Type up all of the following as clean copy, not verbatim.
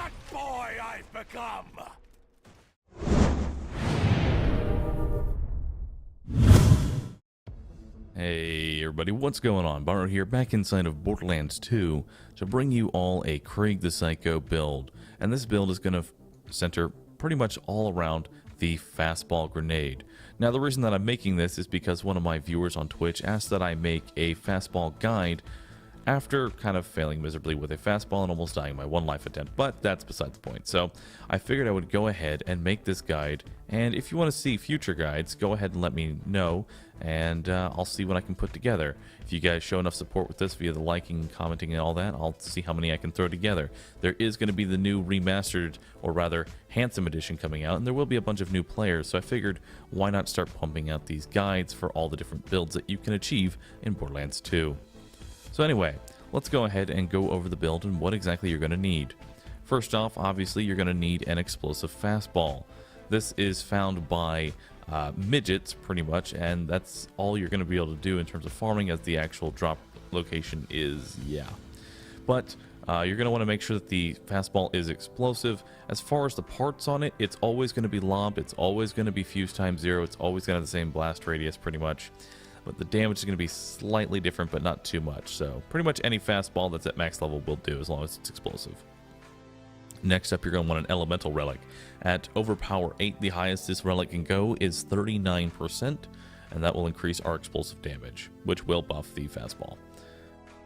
What boy I've become! Hey everybody, what's going on? Bahroo here, back inside of Borderlands 2 to bring you all a Krieg the Psycho build. And this build is going to center pretty much all around the Fastball grenade. Now the reason that I'm making this is because one of my viewers on Twitch asked that I make a Fastball guide after kind of failing miserably with a Fastball and almost dying my one life attempt, but that's beside the point. So I figured I would go ahead and make this guide, and if you want to see future guides, go ahead and let me know, and I'll see what I can put together. If you guys show enough support with this via the liking, commenting, and all that, I'll see how many I can throw together. There is going to be the new remastered, or rather handsome edition coming out, and there will be a bunch of new players, so I figured why not start pumping out these guides for all the different builds that you can achieve in Borderlands 2. So anyway, let's go ahead and go over the build and what exactly you're going to need. First off, obviously, you're going to need an explosive Fastball. This is found by midgets, pretty much, and that's all you're going to be able to do in terms of farming, as the actual drop location is, But you're going to want to make sure that the Fastball is explosive. As far as the parts on it, it's always going to be lob, it's always going to be fuse times 0, it's always going to have the same blast radius, pretty much. But the damage is going to be slightly different, but not too much. So pretty much any Fastball that's at max level will do, as long as it's explosive. Next up, you're going to want an elemental relic. At overpower 8, the highest this relic can go is 39%, and that will increase our explosive damage, which will buff the Fastball.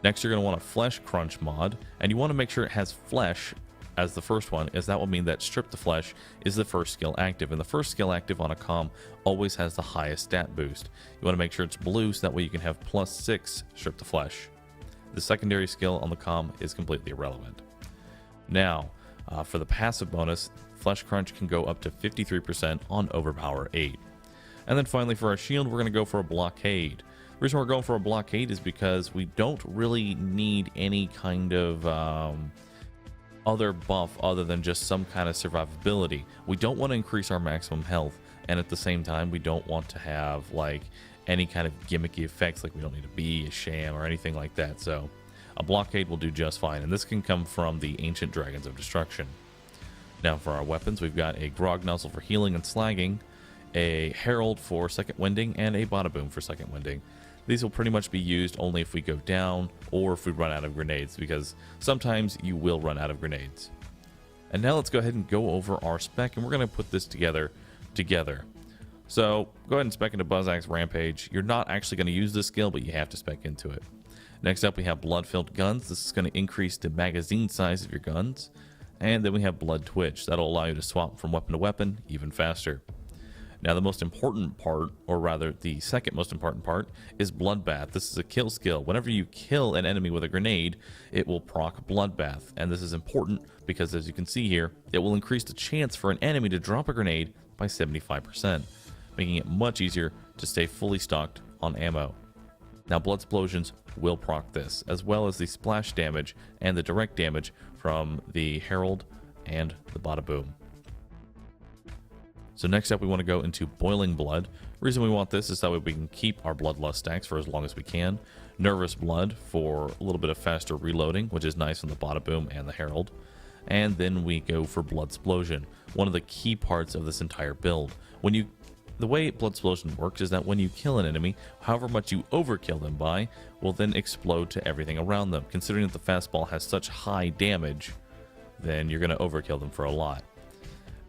Next, you're going to want a flesh crunch mod, and you want to make sure it has flesh as the first one, as that will mean that strip the flesh is the first skill active, and the first skill active on a comm always has the highest stat boost. You want to make sure it's blue, so that way you can have +6 strip the flesh. The secondary skill on the comm is completely irrelevant. Now, for the passive bonus, flesh crunch can go up to 53% on overpower 8. And then finally, for our shield, we're going to go for a blockade. The reason we're going for a blockade is because we don't really need any kind of other buff other than just some kind of survivability. We don't want to increase our maximum health, and at the same time we don't want to have like any kind of gimmicky effects, like we don't need to be a sham or anything like that. So a blockade will do just fine, and this can come from the ancient dragons of destruction. Now for our weapons, we've got a grog nozzle for healing and slagging, a herald for second winding, and a bada boom for second winding. These will pretty much be used only if we go down or if we run out of grenades, because sometimes you will run out of grenades. And now let's go ahead and go over our spec, and we're going to put this together. So go ahead and spec into Buzzax Rampage. You're not actually going to use this skill, but you have to spec into it. Next up, we have blood-filled guns. This is going to increase the magazine size of your guns. And then we have blood twitch. That'll allow you to swap from weapon to weapon even faster. Now the most important part, or rather the second most important part, is Bloodbath. This is a kill skill. Whenever you kill an enemy with a grenade, it will proc Bloodbath. And this is important because, as you can see here, it will increase the chance for an enemy to drop a grenade by 75%, making it much easier to stay fully stocked on ammo. Now blood explosions will proc this, as well as the splash damage and the direct damage from the Herald and the Bada Boom. So next up, we want to go into Boiling Blood. The reason we want this is that way we can keep our Bloodlust stacks for as long as we can. Nervous Blood for a little bit of faster reloading, which is nice on the Bada Boom and the Herald. And then we go for Blood Splosion, one of the key parts of this entire build. The way Blood Splosion works is that when you kill an enemy, however much you overkill them by will then explode to everything around them. Considering that the Fastball has such high damage, then you're going to overkill them for a lot.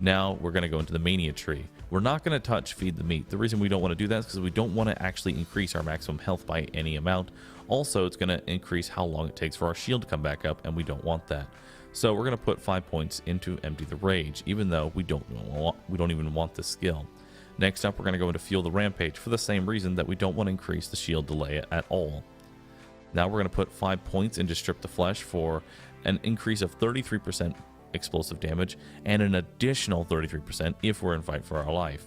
Now we're going to go into the Mania Tree. We're not going to touch Feed the Meat. The reason we don't want to do that is because we don't want to actually increase our maximum health by any amount. Also, it's going to increase how long it takes for our shield to come back up, and we don't want that. So we're going to put 5 points into Empty the Rage, even though we don't even want this skill. Next up, we're going to go into Fuel the Rampage for the same reason that we don't want to increase the shield delay at all. Now we're going to put 5 points into Strip the Flesh for an increase of 33% explosive damage and an additional 33% if we're in Fight for Our Life.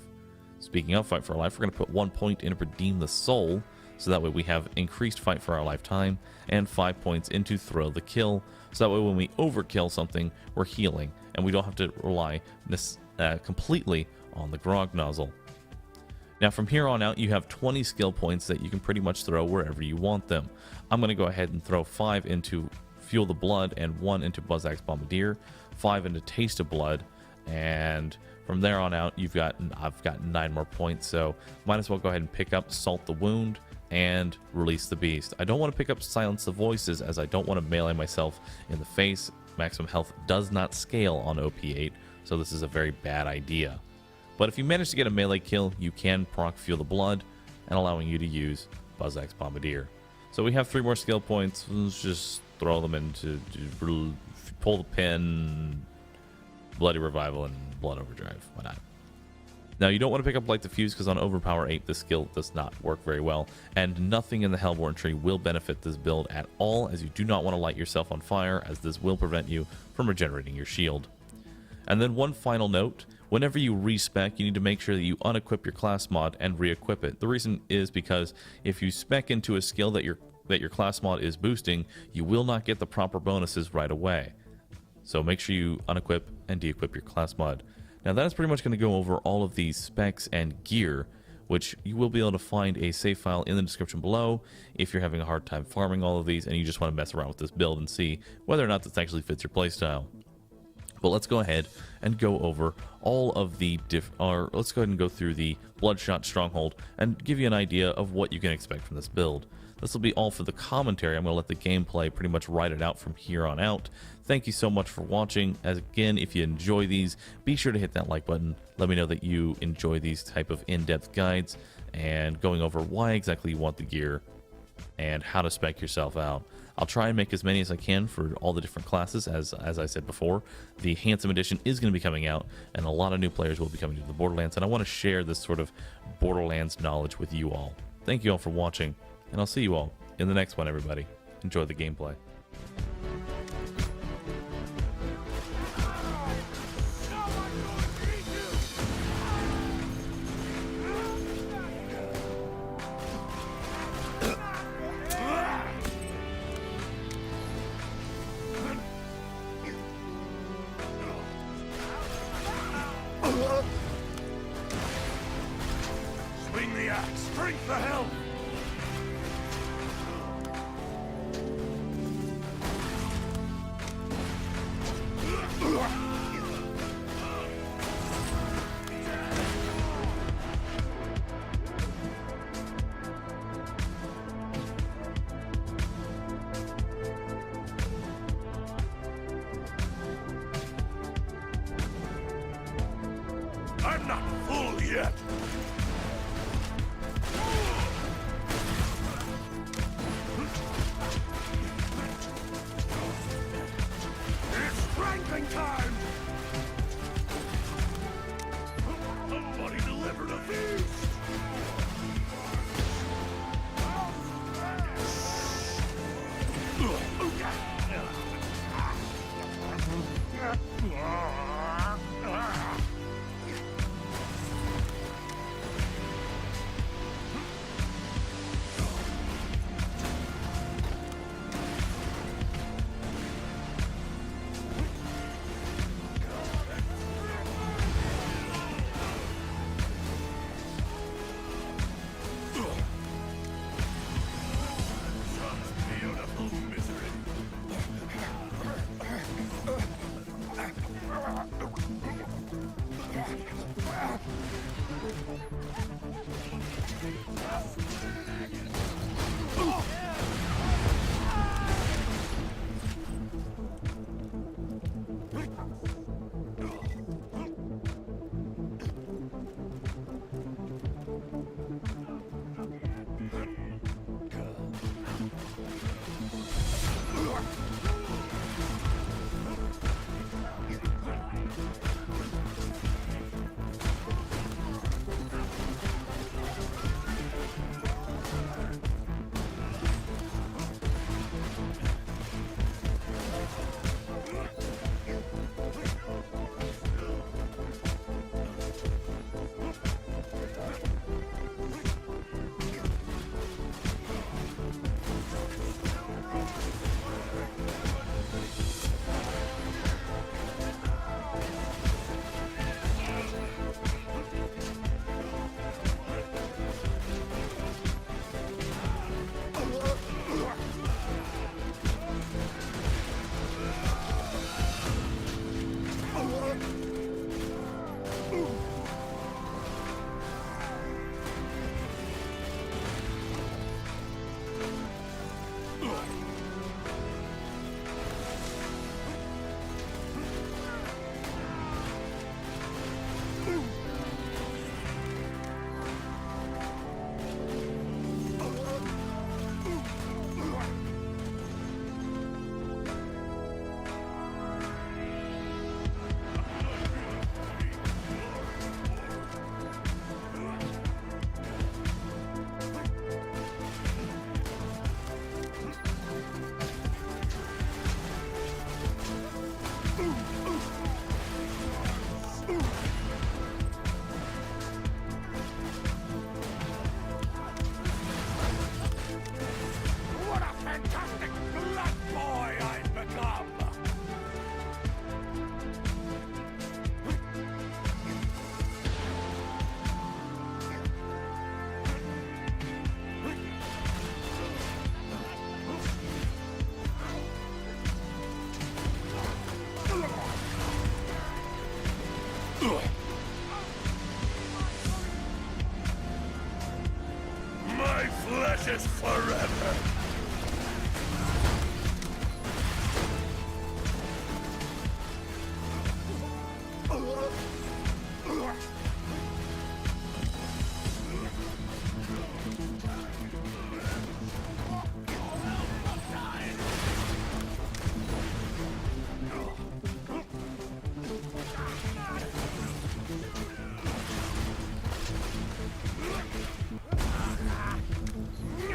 Speaking of Fight for Our Life, we're going to put 1 point in Redeem the Soul, so that way we have increased Fight for Our Life time, and 5 points into Thrill the Kill, so that way when we overkill something, we're healing and we don't have to rely completely on the grog nozzle. Now from here on out, you have 20 skill points that you can pretty much throw wherever you want them. I'm going to go ahead and throw 5 into Fuel the Blood and 1 into Buzzax Bombardier. 5 into Taste of Blood, and from there on out, I've got 9 more points, so might as well go ahead and pick up Salt the Wound and Release the Beast. I don't want to pick up Silence the Voices, as I don't want to melee myself in the face. Maximum health does not scale on OP8, so this is a very bad idea. But if you manage to get a melee kill, you can proc Feel the Blood, and allowing you to use Buzzsax Bombardier. So we have 3 more skill points. Let's just throw them into pull the pin, Bloody Revival, and Blood Overdrive. Why not? Now, you don't want to pick up Light the Fuse, because on Overpower 8, this skill does not work very well, and nothing in the Hellborn tree will benefit this build at all, as you do not want to light yourself on fire, as this will prevent you from regenerating your shield. And then one final note, whenever you respec, you need to make sure that you unequip your class mod and re-equip it. The reason is because if you spec into a skill that your class mod is boosting, you will not get the proper bonuses right away. So make sure you unequip and de-equip your class mod. Now that is pretty much going to go over all of these specs and gear, which you will be able to find a save file in the description below if you're having a hard time farming all of these and you just want to mess around with this build and see whether or not this actually fits your playstyle. But let's go ahead and go over all of the let's go ahead and go through the Bloodshot Stronghold and give you an idea of what you can expect from this build. This will be all for the commentary. I'm going to let the gameplay pretty much ride it out from here on out. Thank you so much for watching. As again, if you enjoy these, be sure to hit that like button. Let me know that you enjoy these type of in-depth guides and going over why exactly you want the gear and how to spec yourself out. I'll try and make as many as I can for all the different classes. As I said before, the Handsome Edition is going to be coming out, and a lot of new players will be coming to the Borderlands, and I want to share this sort of Borderlands knowledge with you all. Thank you all for watching, and I'll see you all in the next one, everybody. Enjoy the gameplay. Swing the axe, drink the helm! I'm not full yet! It's strengthening time! Somebody delivered a feast! rages forever.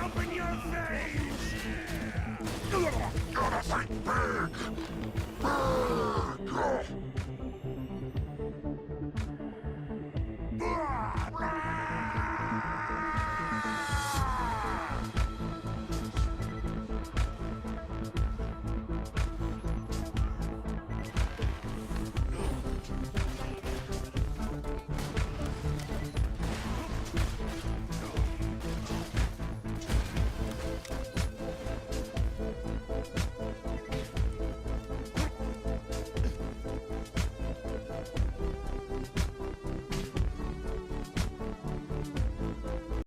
Up in your face! Gotta fight big!